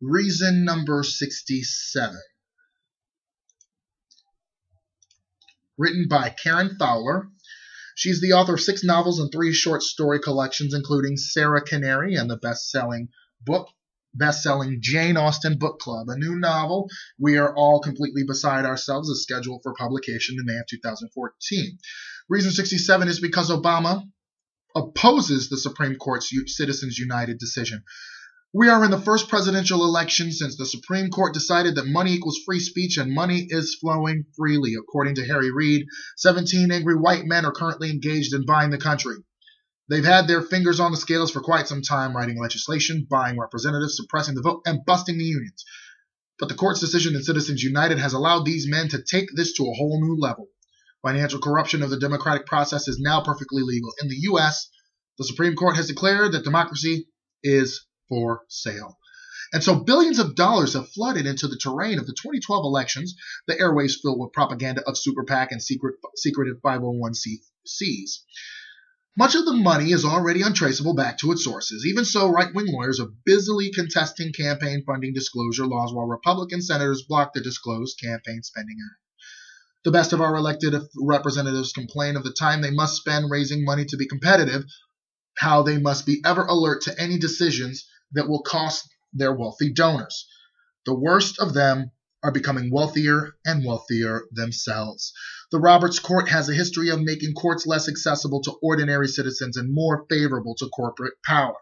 Reason number 67. Written by Karen Fowler. She's the author of 6 novels and 3 short story collections, including Sarah Canary and the best-selling Jane Austen Book Club. A new novel, We Are All Completely Beside Ourselves, is scheduled for publication in May of 2014. Reason 67 is because Obama opposes the Supreme Court's Citizens United decision. We are in the first presidential election since the Supreme Court decided that money equals free speech and money is flowing freely. According to Harry Reid, 17 angry white men are currently engaged in buying the country. They've had their fingers on the scales for quite some time, writing legislation, buying representatives, suppressing the vote, and busting the unions. But the court's decision in Citizens United has allowed these men to take this to a whole new level. Financial corruption of the democratic process is now perfectly legal. In the U.S., the Supreme Court has declared that democracy is for sale. And so billions of dollars have flooded into the terrain of the 2012 elections, the airways filled with propaganda of super PAC and secretive 501c3s. Much of the money is already untraceable back to its sources. Even so, right-wing lawyers are busily contesting campaign funding disclosure laws while Republican senators block the Disclosed Campaign Spending Act. The best of our elected representatives complain of the time they must spend raising money to be competitive, how they must be ever alert to any decisions that will cost their wealthy donors. The worst of them are becoming wealthier and wealthier themselves. The Roberts Court has a history of making courts less accessible to ordinary citizens and more favorable to corporate power.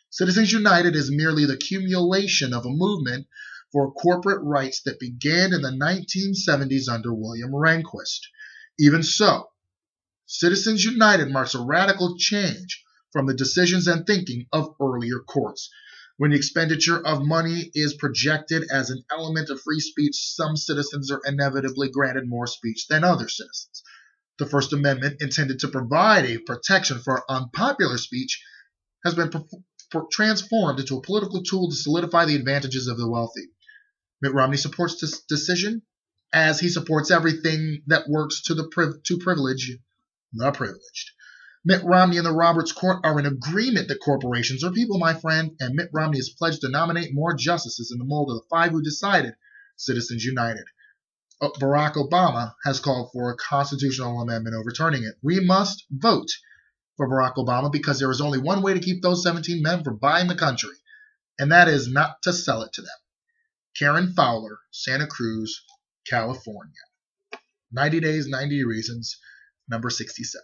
Citizens United is merely the accumulation of a movement for corporate rights that began in the 1970s under William Rehnquist. Even so, Citizens United marks a radical change from the decisions and thinking of earlier courts. When the expenditure of money is projected as an element of free speech, some citizens are inevitably granted more speech than other citizens. The First Amendment, intended to provide a protection for unpopular speech, has been transformed into a political tool to solidify the advantages of the wealthy. Mitt Romney supports this decision, as he supports everything that works to privilege the privileged. Mitt Romney and the Roberts Court are in agreement that corporations are people, my friend, and Mitt Romney has pledged to nominate more justices in the mold of the 5 who decided Citizens United. Barack Obama has called for a constitutional amendment overturning it. We must vote for Barack Obama because there is only one way to keep those 17 men from buying the country, and that is not to sell it to them. Karen Fowler, Santa Cruz, California. 90 Days, 90 Reasons, number 67.